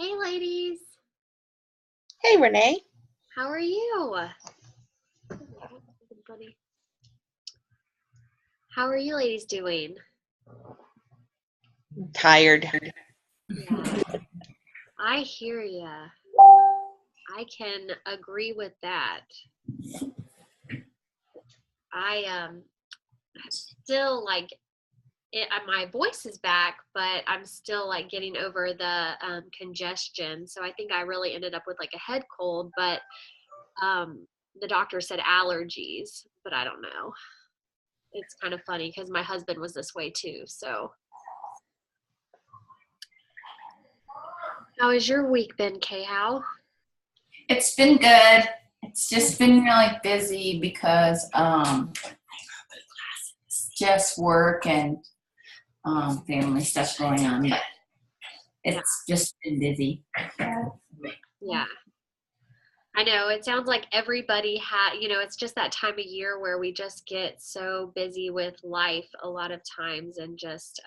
Hey, ladies. Hey, Renee. How are you? How are you ladies doing? Tired. Yeah, I hear ya. I can agree with that. I'm still my voice is back, but I'm still like getting over the congestion. So I think I really ended up with like a head cold, but the doctor said allergies, but I don't know. It's kind of funny because my husband was this way too. So how has your week been, Kay? How? It's been good. It's just been really busy because just work and family stuff going on. But it's just been busy. Yeah. I know it sounds like everybody it's just that time of year where we just get so busy with life a lot of times and just,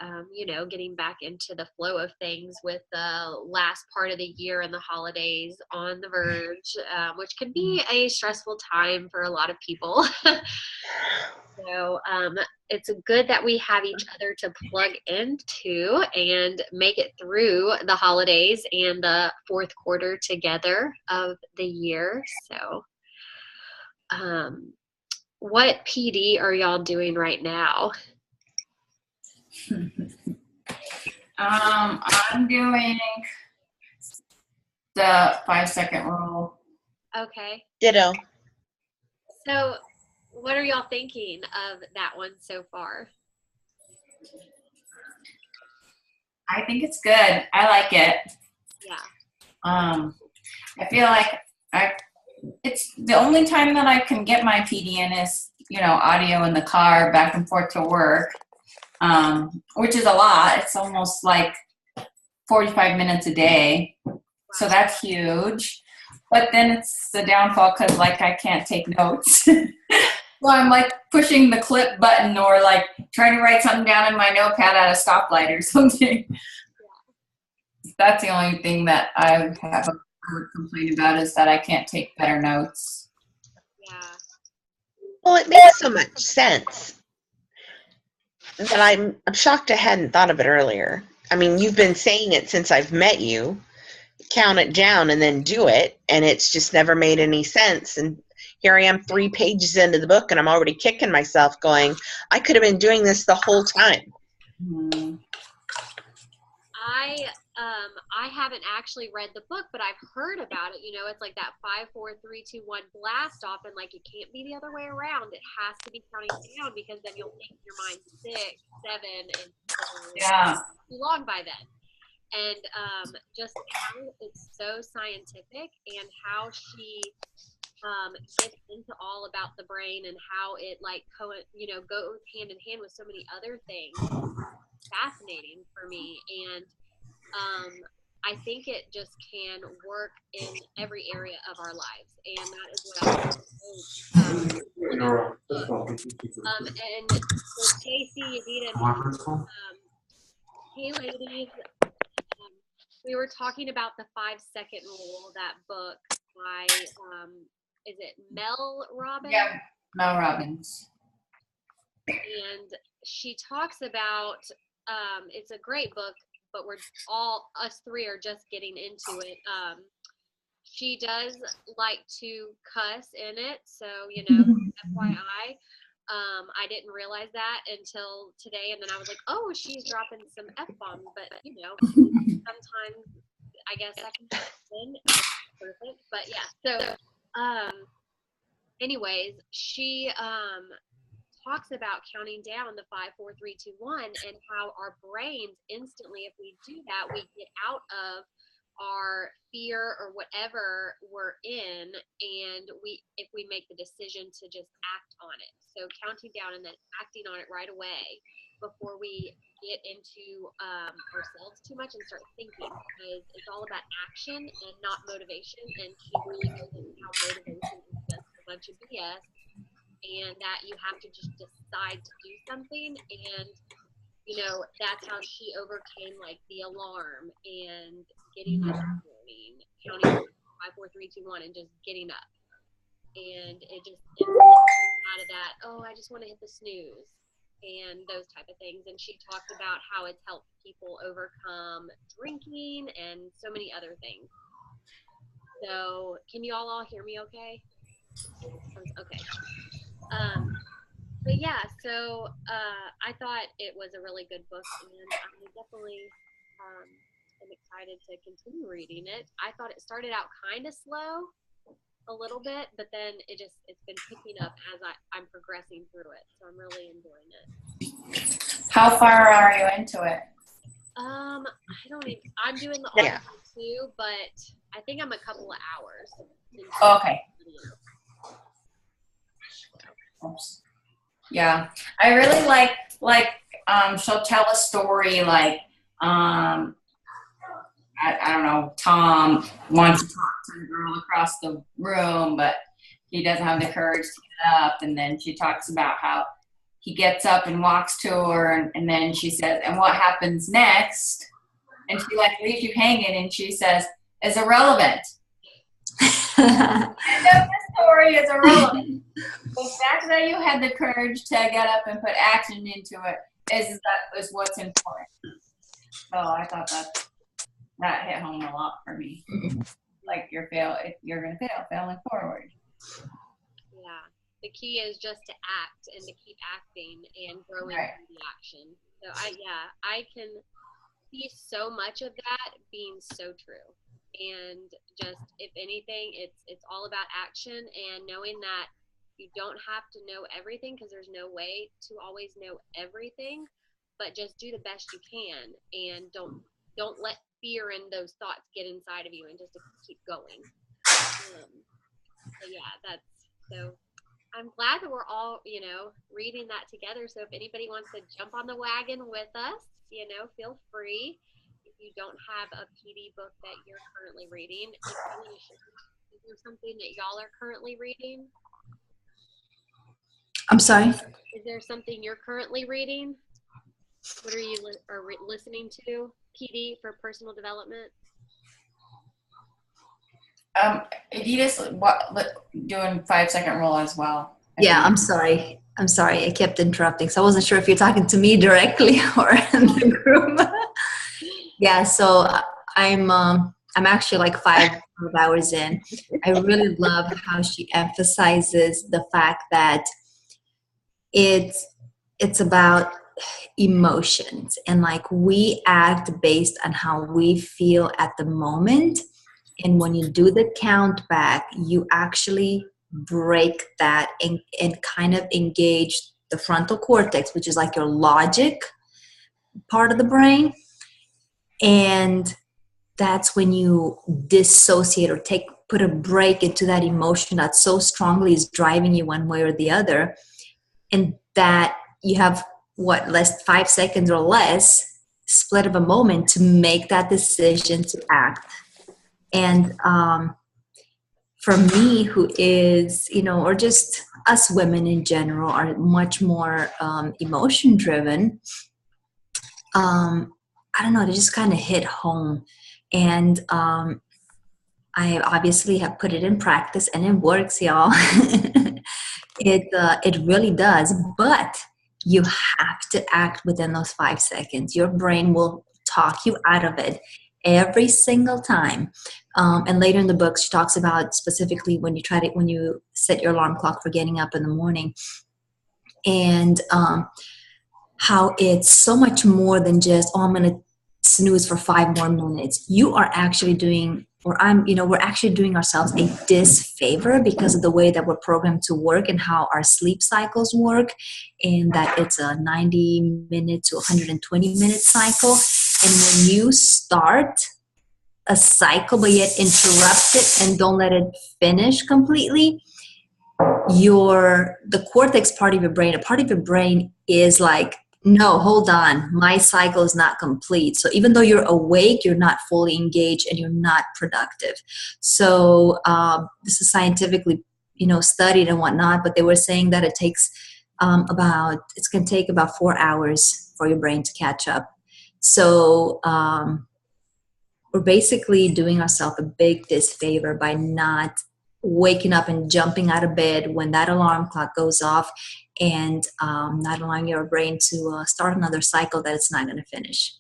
getting back into the flow of things with the last part of the year and the holidays on the verge, which can be a stressful time for a lot of people. So it's good that we have each other to plug into and make it through the holidays and the fourth quarter together of the year. So what PD are y'all doing right now? I'm doing the 5-second rule. Okay. Ditto. So what are y'all thinking of that one so far? I think it's good. I like it. Yeah. I feel like it's the only time that I can get my PD in is, audio in the car back and forth to work, which is a lot. It's almost like 45 minutes a day. Wow. So that's huge. But then it's the downfall because, I can't take notes. So I'm, pushing the clip button or, trying to write something down in my notepad at a stoplight or something. Yeah. That's the only thing that I have a complaint about is that I can't take better notes. Yeah. Well, it makes so much sense that I'm shocked I hadn't thought of it earlier. I mean, you've been saying it since I've met you. Count it down and then do it, and it's just never made any sense. And here I am 3 pages into the book, and I'm already kicking myself going, I could have been doing this the whole time. Mm-hmm. I haven't actually read the book, but I've heard about it. It's like that 5, 4, 3, 2, 1 blast off, and it can't be the other way around. It has to be counting down because then you'll think your mind's 6, 7, and too long by then. And just how it's so scientific and how she gets into all about the brain and how it goes hand in hand with so many other things. Fascinating for me, and I think it just can work in every area of our lives, and that is what I and for Casey, Yadita, hey ladies, we were talking about the 5-second rule, that book by is it Mel Robbins? Yeah, Mel Robbins. And she talks about it's a great book, but us 3 are just getting into it. She does like to cuss in it, so FYI. I didn't realize that until today, and then I was like, oh, she's dropping some F-bombs, but sometimes I guess that can happen. Perfect. But yeah, so anyways, she talks about counting down the 5, 4, 3, 2, 1, and how our brains instantly, if we do that, we get out of our fear or whatever we're in, and if we make the decision to just act on it. So counting down and then acting on it right away before we get into ourselves too much and start thinking, because it's all about action and not motivation. And she really goes into how motivation is just a bunch of BS, and that you have to just decide to do something. And that's how she overcame like the alarm and getting up in the morning, counting 5, 4, 3, 2, 1, and just getting up. And it just out of that, oh, I just want to hit the snooze and those type of things. And she talked about how it's helped people overcome drinking and so many other things. So can you all hear me okay? Okay. But yeah, so I thought it was a really good book, and I definitely am excited to continue reading it. I thought it started out kind of slow, a little bit, but then it's been picking up as I'm progressing through it. So I'm really enjoying it. How far are you into it? I don't even, I'm doing the Yeah. audio too, but I think I'm a couple of hours. Okay. Oops. Yeah, I really like she'll tell a story like I don't know, Tom wants to talk to the girl across the room, but he doesn't have the courage to get up, and then she talks about how he gets up and walks to her, and then she says, and what happens next? And she like leaves you hanging, and she says, is irrelevant. End of the story is irrelevant. The fact that you had the courage to get up and put action into it is what's important. So I thought that hit home a lot for me. Like you're gonna fail, failing forward. Yeah, the key is just to act and to keep acting and growing Right. through the action. So I can see so much of that being so true. And just if anything, it's all about action and knowing that you don't have to know everything, because there's no way to always know everything, but just do the best you can and don't let fear and those thoughts get inside of you, and just to keep going. So yeah, so I'm glad that we're all, reading that together. So if anybody wants to jump on the wagon with us, feel free. If you don't have a PD book that you're currently reading, is there something that y'all are currently reading? I'm sorry? Is there something you're currently reading? What are you listening to, PD, for personal development? Edith's doing 5-second rule as well. Yeah, I'm sorry. I kept interrupting. So I wasn't sure if you're talking to me directly or in the group. Yeah, so I'm actually like 5 hours in. I really love how she emphasizes the fact that it's about emotions, and like we act based on how we feel at the moment. And when you do the count back, you actually break that and kind of engage the frontal cortex, which is like your logic part of the brain. And that's when you dissociate or put a break into that emotion that so strongly is driving you one way or the other. And that you have 5 seconds or less split of a moment to make that decision to act. And for me, who is, or just us women in general are much more emotion driven, I don't know, they just kind of hit home. And I obviously have put it in practice, and it works, y'all. It really does, but you have to act within those 5 seconds. Your brain will talk you out of it every single time. And later in the book, she talks about specifically when you set your alarm clock for getting up in the morning, and how it's so much more than just, I'm going to snooze for 5 more minutes. You are actually doing, we're actually doing ourselves a disfavor because of the way that we're programmed to work and how our sleep cycles work, and that it's a 90-minute to 120-minute cycle. And when you start a cycle but yet interrupt it and don't let it finish completely, the cortex part of your brain, a part of your brain is like, no, hold on, my cycle is not complete. So even though you're awake, you're not fully engaged and you're not productive. So this is scientifically, studied and whatnot, but they were saying that it takes it's going to take about 4 hours for your brain to catch up. So we're basically doing ourselves a big disfavor by not waking up and jumping out of bed when that alarm clock goes off, and not allowing your brain to start another cycle that it's not going to finish.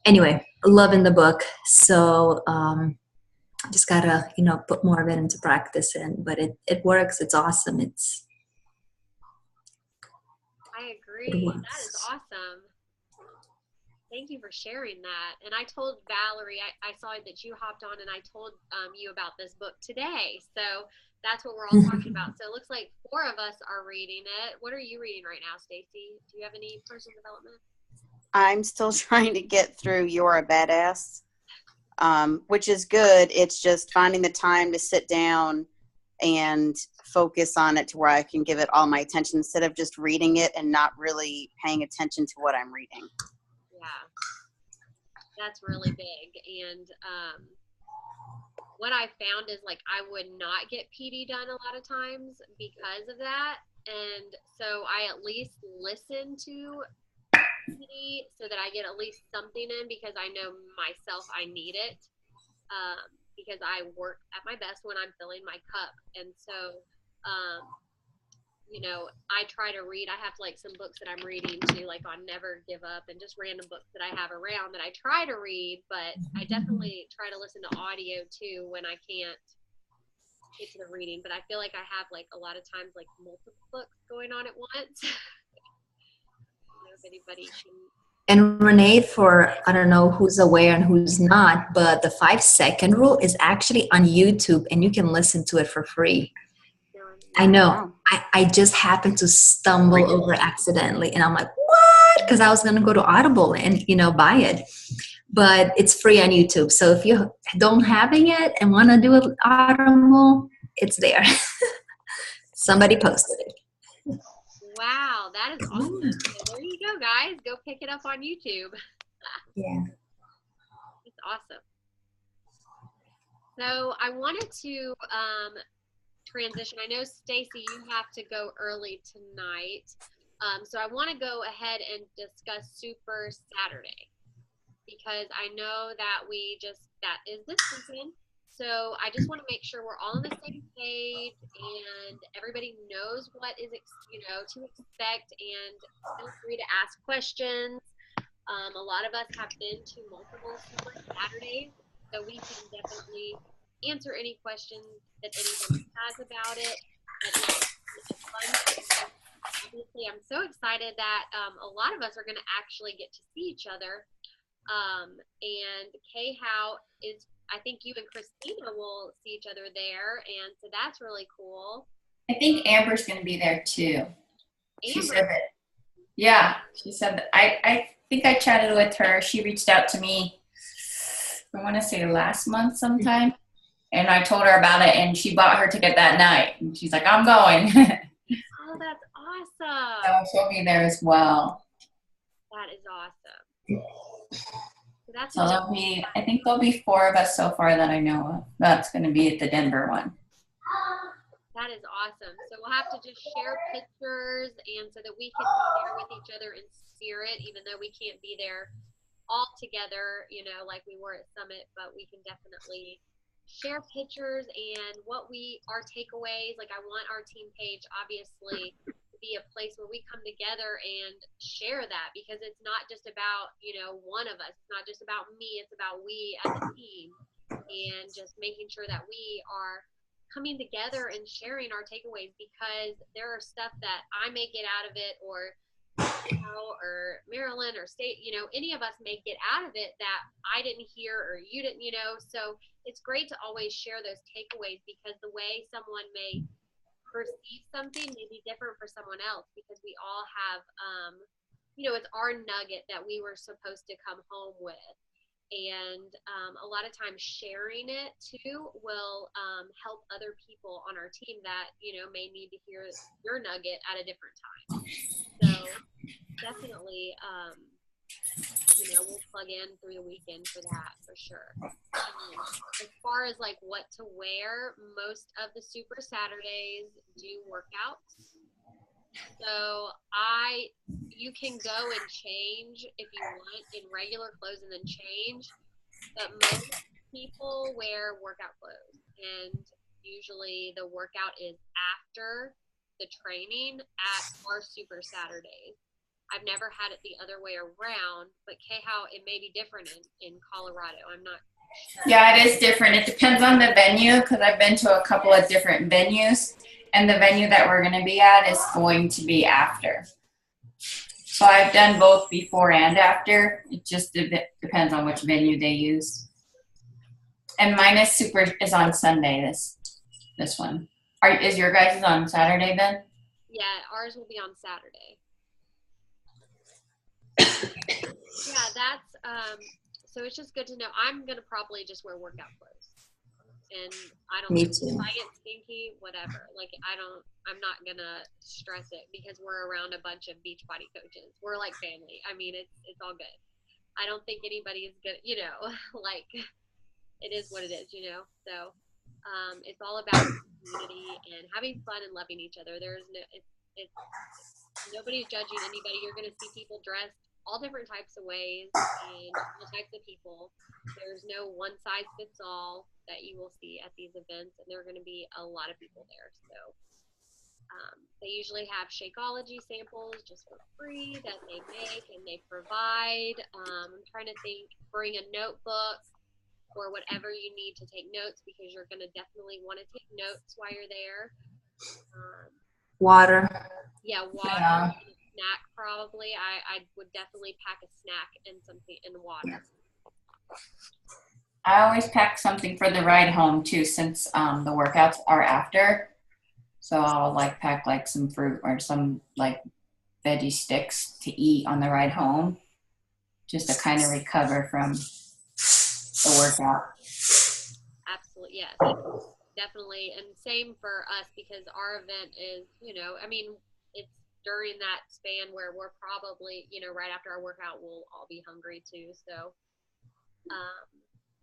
Anyway, loving the book. So just gotta, put more of it into practice. But it works. It's awesome. I agree. That is awesome. Thank you for sharing that. And I told Valerie, I saw that you hopped on, and I told you about this book today. So that's what we're all talking about. So it looks like 4 of us are reading it. What are you reading right now, Stacy? Do you have any personal development? I'm still trying to get through You're a Badass, which is good. It's just finding the time to sit down and focus on it to where I can give it all my attention instead of just reading it and not really paying attention to what I'm reading. Yeah, that's really big. And what I found is, like, I would not get PD done a lot of times because of that. And so I at least listen to PD so that I get at least something in, because I know myself I need it, because I work at my best when I'm filling my cup. And so I try to read. I have like some books that I'm reading too, like on Never Give Up, and just random books that I have around that I try to read, but I definitely try to listen to audio too when I can't get to the reading. But I feel like I have, like, a lot of times, like, multiple books going on at once. I don't know if anybody can. And Renee, for, I don't know who's aware and who's not, but the 5-second rule is actually on YouTube, and you can listen to it for free. I know. I just happened to stumble over accidentally, and I'm like, what? Because I was going to go to Audible and, buy it. But it's free on YouTube. So if you don't have it yet and want to do it Audible, it's there. Somebody posted it. Wow, that is awesome. So there you go, guys. Go pick it up on YouTube. Yeah. It's awesome. So I wanted to transition. I know, Stacy, you have to go early tonight. So I want to go ahead and discuss Super Saturday, because I know that that is this weekend. So I just want to make sure we're all on the same page and everybody knows what is, to expect, and feel free to ask questions. A lot of us have been to multiple Super Saturdays, so we can definitely answer any questions that anybody has about it. But it's fun. Obviously, I'm so excited that a lot of us are going to actually get to see each other. And Kay, I think you and Christina will see each other there, and so that's really cool. I think Amber's going to be there too. She said that. Yeah, she said that. I think I chatted with her. She reached out to me, I want to say last month sometime, and I told her about it, and she bought her ticket that night. And she's like, I'm going. Oh, that's awesome. So she'll be there as well. That is awesome. So I think there'll be 4 of us so far that I know of. That's going to be at the Denver one. That is awesome. So we'll have to just share pictures, and so that we can be there with each other in spirit, even though we can't be there all together, like we were at Summit, but we can definitely share pictures and our takeaways. Like, I want our team page, obviously, to be a place where we come together and share that, because it's not just about, one of us. It's not just about me. It's about we as a team, and just making sure that we are coming together and sharing our takeaways, because there are stuff that I may get out of it, or Marilyn or any of us may get out of it that I didn't hear or you didn't, so it's great to always share those takeaways, because the way someone may perceive something may be different for someone else, because we all have, it's our nugget that we were supposed to come home with. And a lot of times sharing it too will help other people on our team that, may need to hear your nugget at a different time. So definitely, we'll plug in through the weekend for that, for sure. As far as like what to wear, most of the Super Saturdays do workouts. So you can go and change if you want in regular clothes and then change, but most people wear workout clothes, and usually the workout is after the training at our Super Saturdays. I've never had it the other way around, but how it may be different in Colorado. I'm not sure. Yeah, it is different. It depends on the venue because I've been to a couple of different venues, and the venue that we're going to be at is going to be after. So I've done both before and after. It just depends on which venue they use. And mine is on Sunday. This one. Is your guys' on Saturday then? Yeah, ours will be on Saturday. Yeah, that's so it's just good to know. I'm gonna probably just wear workout clothes, and I don't. Me too. If I get stinky, whatever. Like I'm not gonna stress it because we're around a bunch of Beachbody coaches. We're like family. I mean, it's all good. I don't think anybody is good. Like it is what it is. So it's all about community and having fun and loving each other. There's no it's nobody's judging anybody. You're gonna see people dressed all different types of ways and all types of people. There's no one size fits all that you will see at these events, and there are going to be a lot of people there. So they usually have Shakeology samples just for free that they make and they provide. I'm trying to think, bring a notebook or whatever you need to take notes because you're going to definitely want to take notes while you're there. Water. Yeah, water. Yeah. Snack probably. I would definitely pack a snack and something and water. I always pack something for the ride home too, since the workouts are after. So I'll pack some fruit or some veggie sticks to eat on the ride home, just to kind of recover from the workout. Absolutely, yes, definitely, and same for us because our event is, it's during that span where we're probably, right after our workout, we'll all be hungry too. So,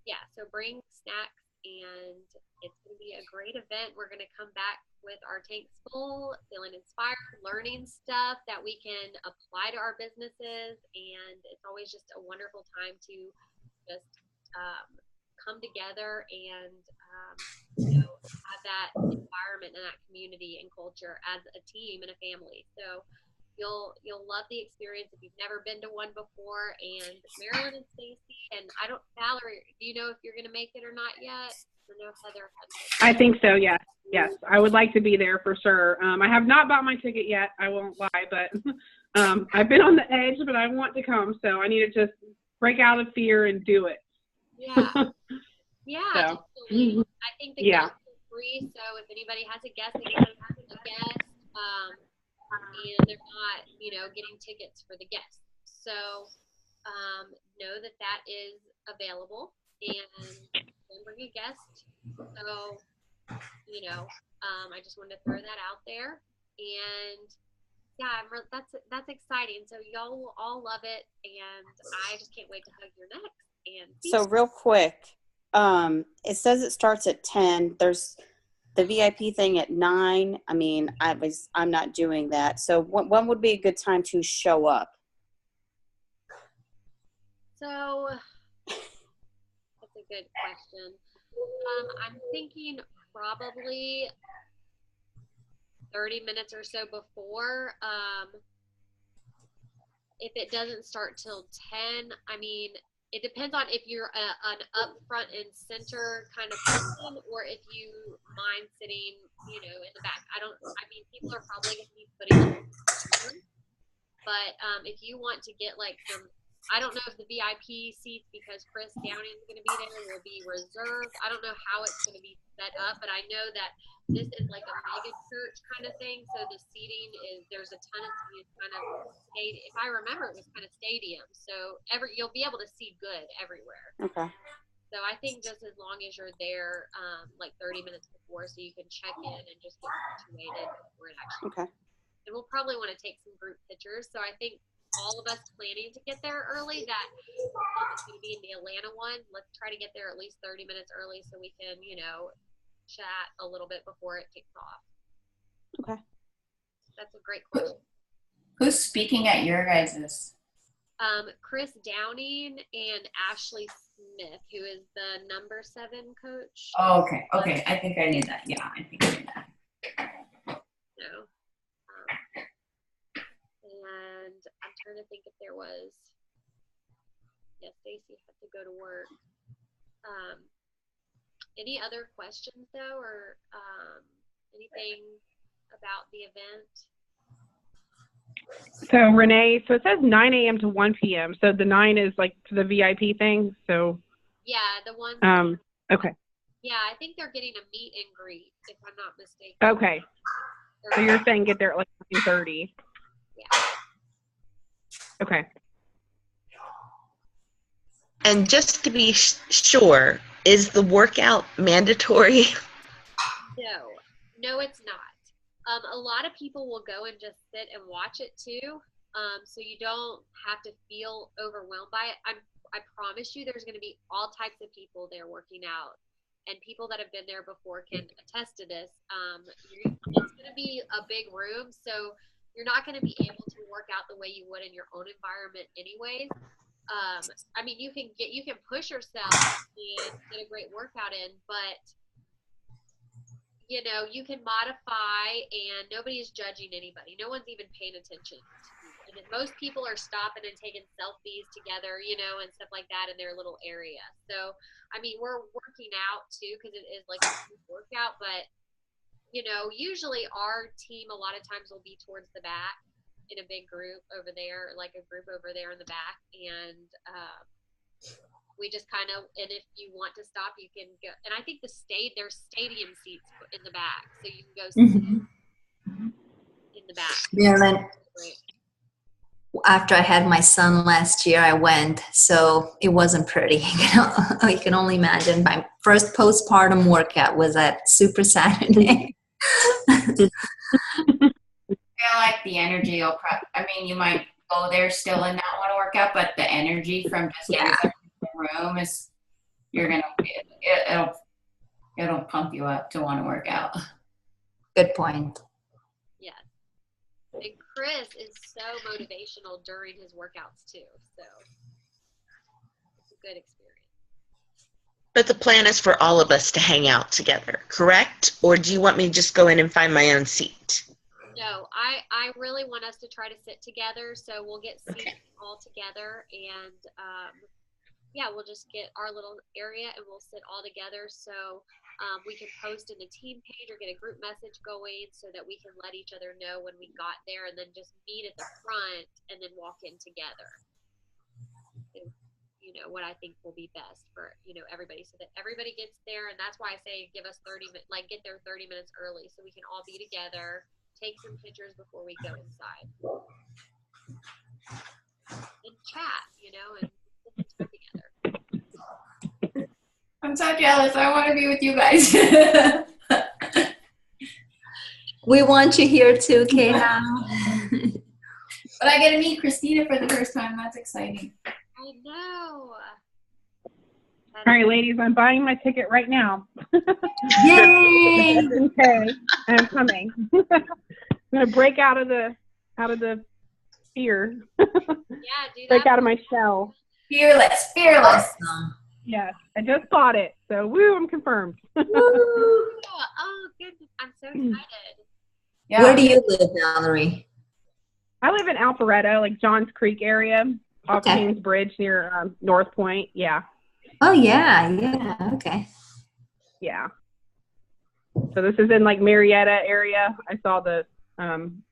yeah, so bring snacks and it's going to be a great event. We're going to come back with our tanks full, feeling inspired, learning stuff that we can apply to our businesses. And it's always just a wonderful time to just come together and have that environment and that community and culture as a team and a family. So you'll love the experience if you've never been to one before. And Marilyn and Stacy and Valerie, do you know if you're going to make it or not yet? I know Heather has. I think so. Yes. I would like to be there for sure. I have not bought my ticket yet. I won't lie, but I've been on the edge, but I want to come. So I need to just break out of fear and do it. Yeah. Yeah. So, I think the guests are free. So if anybody has a guest, they can have a guest. And they're not, getting tickets for the guests. So know that is available and bring a guest. So, I just wanted to throw that out there. And yeah, that's exciting. So y'all will all love it, and I just can't wait to hug your neck. And so real quick, it says it starts at 10. There's the VIP thing at 9. I mean, I'm not doing that. So when would be a good time to show up? So that's a good question. I'm thinking probably 30 minutes or so before. If it doesn't start till 10, I mean, it depends on if you're an up front and center kind of person or if you mind sitting, in the back. People are probably going to be putting on, but if you want to get some, I don't know if the VIP seats, because Chris Downing is going to be there, will be reserved. I don't know how it's going to be set up, but I know that this is like a mega church kind of thing. So the seating there's a ton of seats, kind of if I remember, it was kind of stadium. So you'll be able to see good everywhere. Okay. So I think just as long as you're there, 30 minutes before, so you can check in and just get situated before it actually. Okay. And we'll probably want to take some group pictures. So I think all of us planning to get there early, that it's going to be in the Atlanta one. Let's try to get there at least 30 minutes early so we can, chat a little bit before it kicks off. Okay. That's a great question. Who's speaking at your guys's? Chris Downing and Ashley Smith, who is the number 7 coach. Oh, okay. Okay. I think I knew that. Yeah, I think I knew that. No. And I'm trying to think if there was. Yeah, Stacy had to go to work. Any other questions though, or anything about the event? So Renee, so it says 9 a.m. to 1 p.m. So the 9 is like the VIP thing. So Yeah, the ones. Okay. Yeah, I think they're getting a meet and greet, if I'm not mistaken. Okay. So you're saying get there at like 9:30. Yeah. Okay. And just to be sure, is the workout mandatory? No, it's not. A lot of people will go and just sit and watch it too, so you don't have to feel overwhelmed by it. I promise you, there's going to be all types of people there working out, and people that have been there before can attest to this. It's going to be a big room, so you're not going to be able to work out the way you would in your own environment, anyways. I mean, you can push yourself and get a great workout in, but you know, you can modify, and nobody is judging anybody. No one's even paying attention to you. And then most people are stopping and taking selfies together, you know, and stuff like that in their little area. So, I mean, we're working out too, because it is like a group workout, but you know, usually our team a lot of times will be towards the back in a big group over there, like a group over there in the back, and we just kind of, and if you want to stop, you can go. And I think there's stadium seats in the back, so you can go sit in the back. Marilyn, after I had my son last year, I went, so it wasn't pretty. I can only imagine. My first postpartum workout was at Super Saturday. I feel like the energy you might go there still and not want to work out, but the energy from just getting in the room is, it'll pump you up to want to work out. Good point. Yes. And Chris is so motivational during his workouts too, so it's a good experience. But the plan is for all of us to hang out together, correct? Or do you want me to just go in and find my own seat? No, I really want us to try to sit together, so we'll get seated all together, and yeah, we'll just get our little area and we'll sit all together, so we can post in the team page or get a group message going so that we can let each other know when we got there, and then just meet at the front and then walk in together. Is, you know, what I think will be best for, you know, everybody, so that everybody gets there. And that's why I say give us 30 minutes, like get there 30 minutes early so we can all be together, take some pictures before we go inside and chat, you know, and spend time together. I'm so jealous. I want to be with you guys. We want you here too, Kayla. But I get to meet Christina for the first time. That's exciting. I know. All right, ladies, I'm buying my ticket right now. Yay! Okay, I'm coming. I'm gonna break out of the fear. Yeah, do that. Break out of my shell. Fearless. Awesome. Yeah, I just bought it, so woo, I'm confirmed. Oh, goodness. I'm so excited. Yeah. Where do you live, Valerie? I live in Alpharetta, like Johns Creek area, off Okay. Kings Bridge near North Point. Yeah. Oh, yeah, okay. Yeah. So this is in like Marietta area. I saw the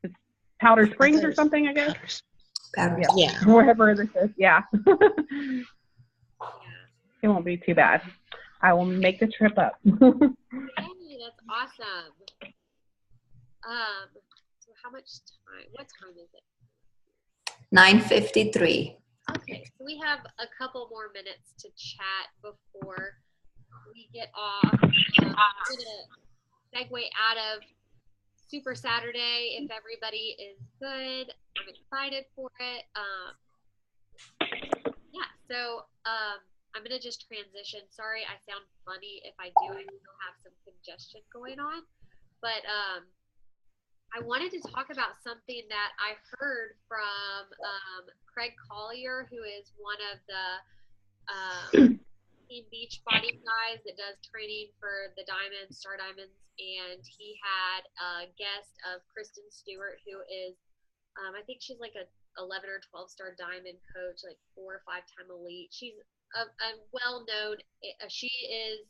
it's Powder Springs or something, I guess. Powder. Yeah. Wherever this is. Yeah. It won't be too bad. I will make the trip up. Yay, that's awesome. So how much time? What time is it? 9:53. Okay, so we have a couple more minutes to chat before we get off. I'm gonna segue out of Super Saturday if everybody is good. I'm excited for it. Yeah, so I'm gonna just transition. Sorry, I sound funny if I do. I still have some congestion going on, but I wanted to talk about something that I heard from Craig Collier, who is one of the Team Beachbody guys that does training for the Diamonds, Star Diamonds, and he had a guest of Kristen Stewart, who is, I think she's like a 11 or 12-star diamond coach, like 4 or 5-time elite. She's a well-known. She is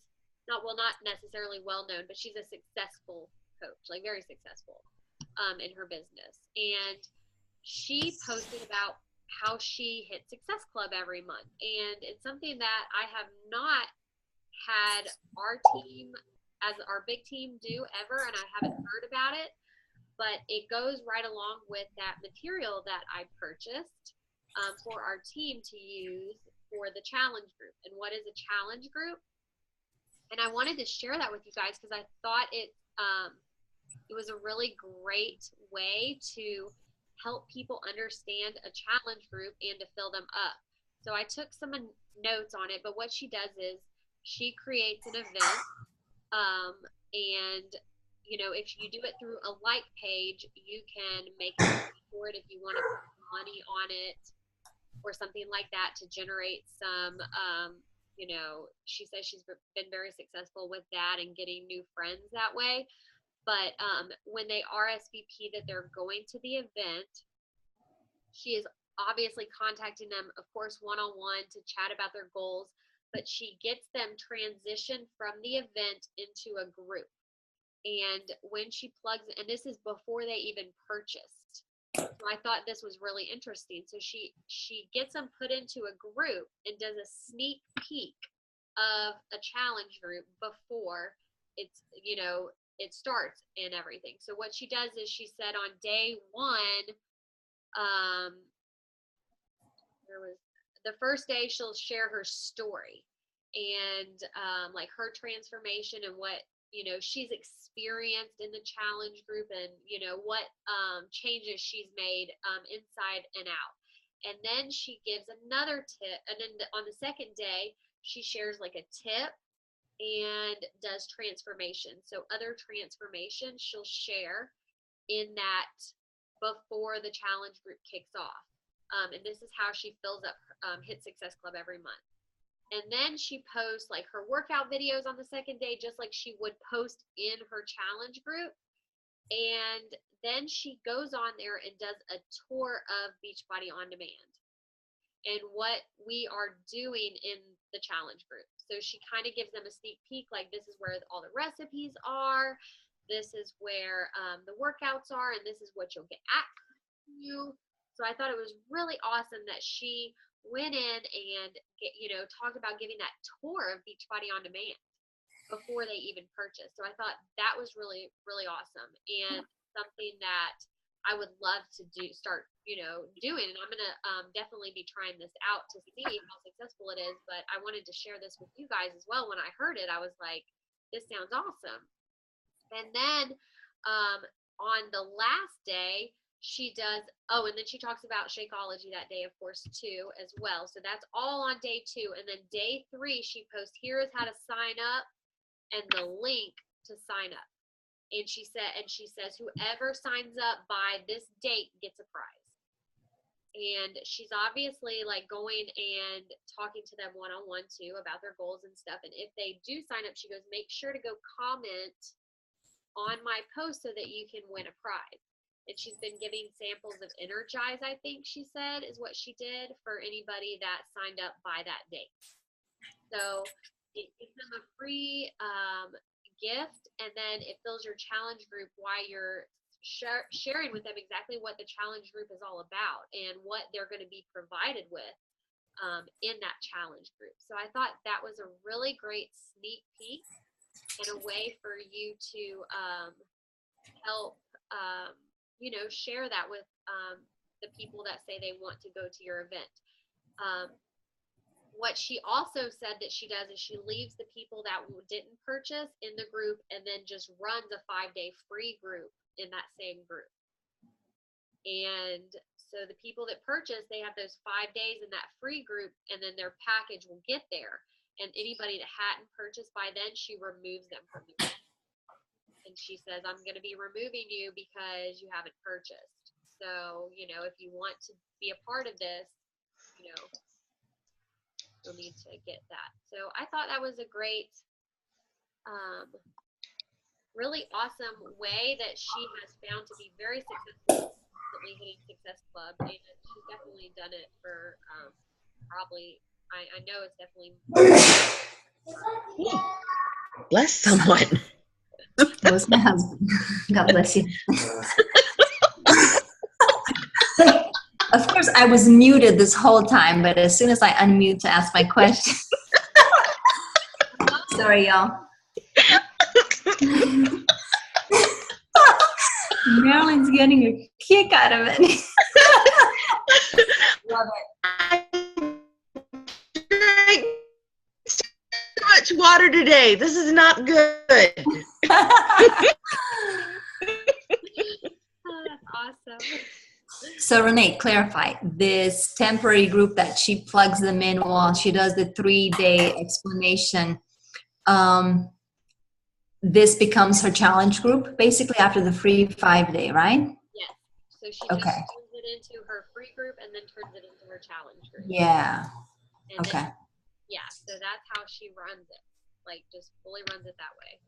not necessarily well-known, but she's a successful coach, like very successful in her business. And she posted about how she hits Success Club every month. And it's something that I have not had our team, as our big team, do ever, and I haven't heard about it. But it goes right along with that material that I purchased for our team to use for the challenge group. And what is a challenge group? And I wanted to share that with you guys because I thought it was a really great way to help people understand a challenge group and to fill them up. So I took some notes on it, but what she does is she creates an event, and if you do it through a like page, you can make it for it if you want to put money on it or something like that to generate some. She says she's been very successful with that and getting new friends that way. But when they RSVP that they're going to the event, she is obviously contacting them, of course, one-on-one to chat about their goals, but she gets them transitioned from the event into a group. And when she plugs, and this is before they even purchased. So I thought this was really interesting. So she gets them put into a group and does a sneak peek of a challenge group before it's, it starts and everything. So what she does is she said on day one, there was the first day she'll share her story and like her transformation and what she's experienced in the challenge group and what changes she's made inside and out. And then she gives another tip, and then on the second day she shares like a tip and does transformation. So other transformations she'll share in that before the challenge group kicks off. And this is how she fills up Hit Success Club every month. And then she posts like her workout videos on the second day, just like she would post in her challenge group. And then she goes on there and does a tour of Beachbody On Demand and what we are doing in the challenge group. So she kind of gives them a sneak peek, like this is where all the recipes are, this is where the workouts are, and this is what you'll get at you. So I thought it was really awesome that she went in and talked about giving that tour of Beachbody On Demand before they even purchased. So I thought that was really, really awesome and something that I would love to start doing. And I'm going to definitely be trying this out to see how successful it is. But I wanted to share this with you guys as well. When I heard it, I was like, this sounds awesome. And then on the last day, she does, and then she talks about Shakeology that day, of course, too, as well. So that's all on day 2. And then day 3, she posts, here is how to sign up and the link to sign up. And she says, whoever signs up by this date gets a prize. And she's obviously like going and talking to them one-on-one too about their goals and stuff. And if they do sign up, she goes, make sure to go comment on my post so that you can win a prize. And she's been giving samples of Energize, I think she said, is what she did for anybody that signed up by that date. So it gives them a free gift, and then it fills your challenge group while you're sharing with them exactly what the challenge group is all about and what they're going to be provided with in that challenge group. So I thought that was a really great sneak peek and a way for you to help share that with the people that say they want to go to your event. What she also said that she does is she leaves the people that didn't purchase in the group and then just runs a 5-day free group in that same group. And so the people that purchase, they have those 5 days in that free group, and then their package will get there. And anybody that hadn't purchased by then, she removes them from the group. And she says, I'm going to be removing you because you haven't purchased. So, you know, if you want to be a part of this, you know, you'll need to get that. So I thought that was a great, really awesome way that she has found to be very successful, constantly hitting Success Club. And she's definitely done it for probably, I know it's definitely. Bless someone. That was my husband. God bless you. Of course, I was muted this whole time, but as soon as I unmute to ask my question. Sorry, y'all. Marilyn's getting a kick out of it. Love I drank too much water today. This is not good. it. Oh, that's awesome. So Renee, clarify, this temporary group that she plugs them in while she does the 3-day explanation, this becomes her challenge group basically after the free 5-day, right? Yes. So she Okay. just turns it into her free group and then turns it into her challenge group. Yeah. And Okay. then, yeah, so that's how she runs it. Like, just fully runs it that way.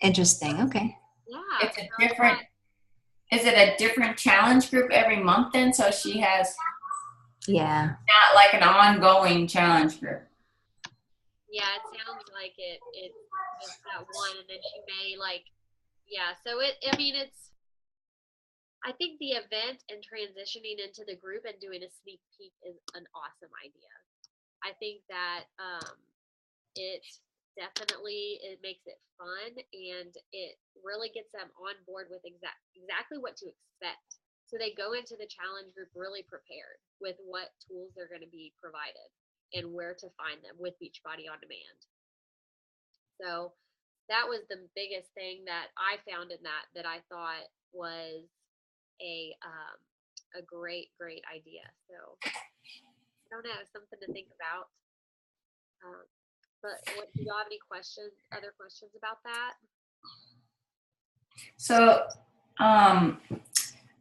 Interesting. Okay. Yeah. It's a so I different, thought- is it a different challenge group every month then? So she has Yeah. not like an ongoing challenge group. Yeah, it sounds like it's just that one, and then she may like, yeah. So I mean, I think the event and transitioning into the group and doing a sneak peek is an awesome idea. I think that it definitely it makes it fun, and it really gets them on board with exactly what to expect. So they go into the challenge group really prepared with what tools they're going to be provided and where to find them with Beachbody On Demand. So that was the biggest thing that I found in that I thought was a great idea. So I don't know, something to think about. But do y'all have any other questions about that? So,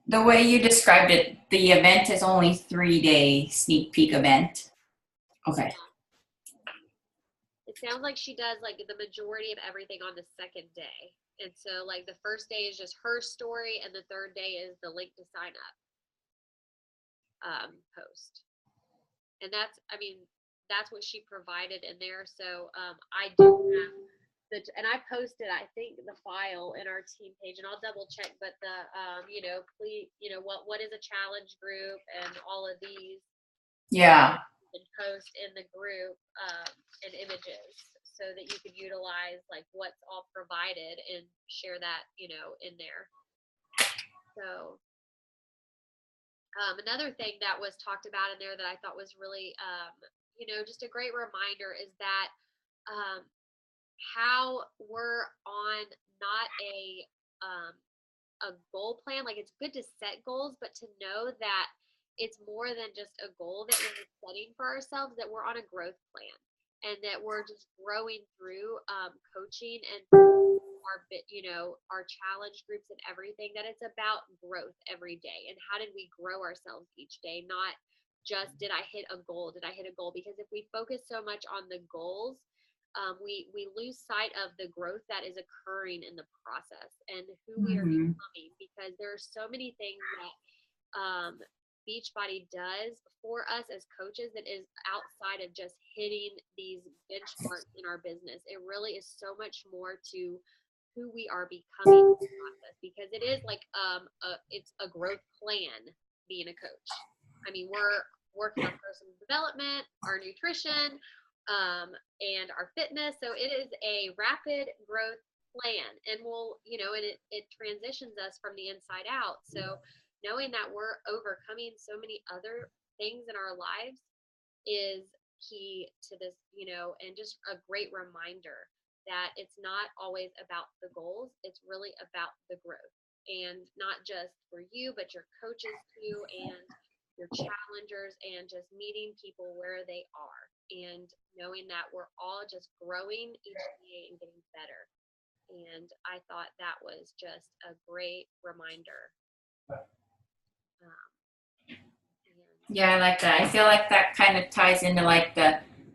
the way you described it, the event is only 3-day sneak peek event. Okay. It sounds like she does like the majority of everything on the second day. And so like the first day is just her story, and the third day is the link to sign up post. And that's what she provided in there. So I do have and I posted, I think, the file in our team page, and I'll double check, but the please, what is a challenge group and all of these. Yeah. And post in the group and images so that you could utilize like what's all provided and share that, in there. So another thing that was talked about in there that I thought was really, just a great reminder is that how we're on not a goal plan. Like, it's good to set goals, but to know that it's more than just a goal that we're setting for ourselves, that we're on a growth plan, and that we're just growing through coaching and our challenge groups and everything, that it's about growth every day. And how did we grow ourselves each day? Not just, did I hit a goal? Because if we focus so much on the goals, we lose sight of the growth that is occurring in the process and who we are becoming, because there are so many things that Beachbody does for us as coaches that is outside of just hitting these benchmarks in our business. It really is so much more to who we are becoming in the process, because it is like it's a growth plan being a coach. I mean, we're working on personal development, our nutrition, and our fitness. So it is a rapid growth plan, and it transitions us from the inside out. So knowing that we're overcoming so many other things in our lives is key to this, and just a great reminder that it's not always about the goals. It's really about the growth, and not just for you, but your coaches too, and your challengers, and just meeting people where they are, and knowing that we're all just growing each day and getting better. And I thought that was just a great reminder. Yeah, I like that. I feel like that kind of ties into like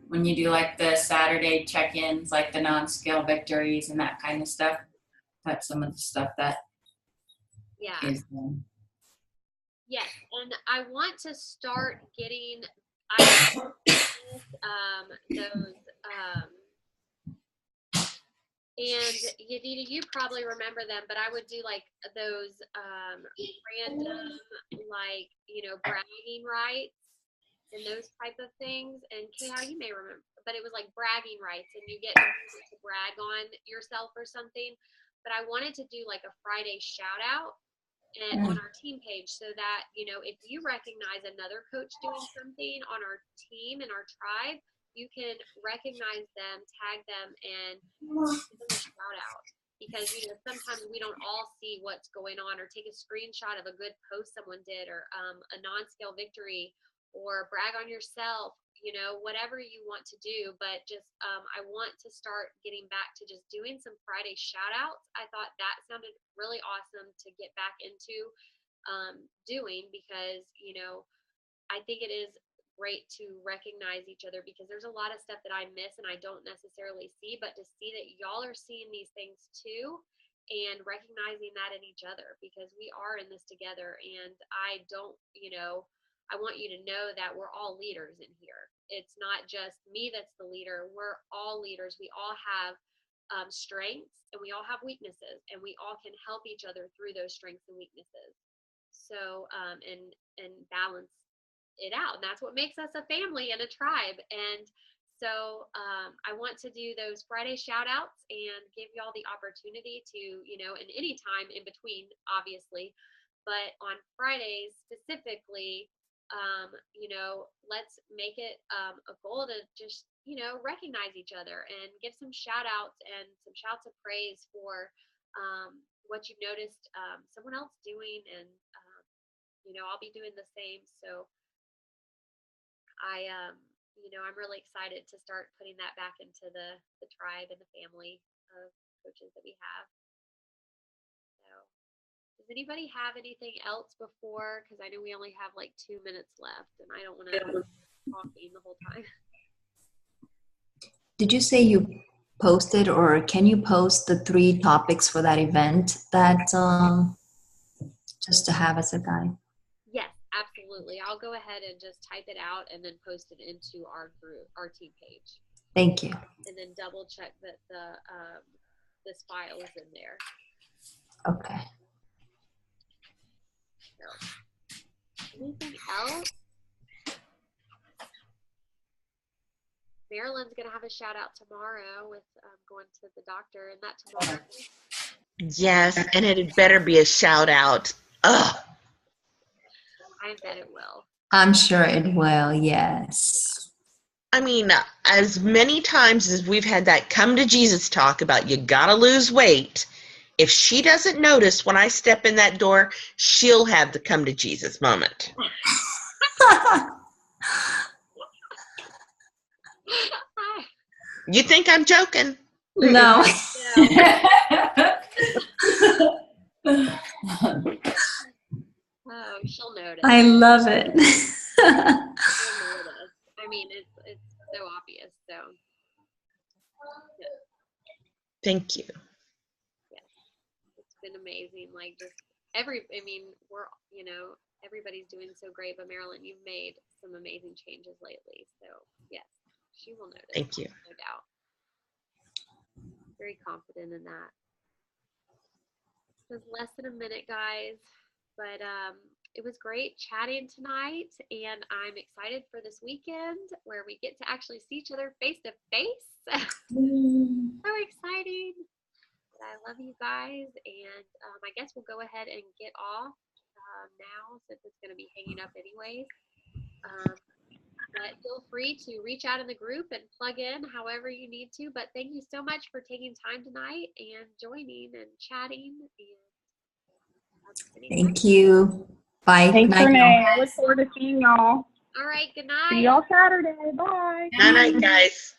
when you do like the Saturday check-ins, like the non-scale victories and that kind of stuff. That's some of the stuff that is done. Yes, and I want to start getting those and Yadida, you probably remember them, but I would do like those random, like, bragging rights and those type of things. And Kayla, you may remember, but it was like bragging rights, and you get to brag on yourself or something. But I wanted to do like a Friday shout out and on our team page, so that if you recognize another coach doing something on our team and our tribe, you can recognize them, tag them, and give them a shout out. Because sometimes we don't all see what's going on, or take a screenshot of a good post someone did, or a non-scale victory, or brag on yourself, whatever you want to do. But just I want to start getting back to just doing some Friday shout outs. I thought that sounded really awesome to get back into doing, because I think it is great to recognize each other, because there's a lot of stuff that I miss and I don't necessarily see, but to see that y'all are seeing these things too and recognizing that in each other, because we are in this together. And I don't, I want you to know that we're all leaders in here. It's not just me that's the leader. We're all leaders. We all have strengths, and we all have weaknesses, and we all can help each other through those strengths and weaknesses. So, and balance it out. And that's what makes us a family and a tribe. And so I want to do those Friday shout outs and give y'all the opportunity to, and any time in between, obviously, but on Fridays specifically, let's make it a goal to just, recognize each other and give some shout outs and some shouts of praise for what you've noticed someone else doing. And, I'll be doing the same. So I'm really excited to start putting that back into the tribe and the family of coaches that we have. So, does anybody have anything else before? Because I know we only have like 2 minutes left, and I don't want to be talking the whole time. Did you say you posted, or can you post the 3 topics for that event that just to have as a guide? Yes, absolutely. I'll go ahead and just type it out and then post it into our group, our team page. Thank you. And then double check that this file is in there. Okay. So, anything else? Marilyn's going to have a shout out tomorrow with going to the doctor, and that tomorrow. Yes, and it better be a shout out. Ugh. I bet it will. I'm sure it will, yes. I mean, as many times as we've had that come to Jesus talk about you gotta lose weight, if she doesn't notice when I step in that door, she'll have the come to Jesus moment. You think I'm joking? No. Oh, she'll notice. I love it. She'll notice. I mean, it's so obvious. So, yeah. Thank you. Yes, it's been amazing. Like just we're everybody's doing so great, but Marilyn, you've made some amazing changes lately. So yes, she will notice. Thank you. No doubt. Very confident in that. It was less than a minute, guys, but it was great chatting tonight, and I'm excited for this weekend where we get to actually see each other face to face. So exciting. But I love you guys, and I guess we'll go ahead and get off now, since it's going to be hanging up anyways. But feel free to reach out in the group and plug in however you need to. But thank you so much for taking time tonight and joining and chatting. And thank you. Bye. Thanks, Night, Renee. I look forward to seeing y'all. all right, good night. See y'all Saturday. Bye. Night, guys.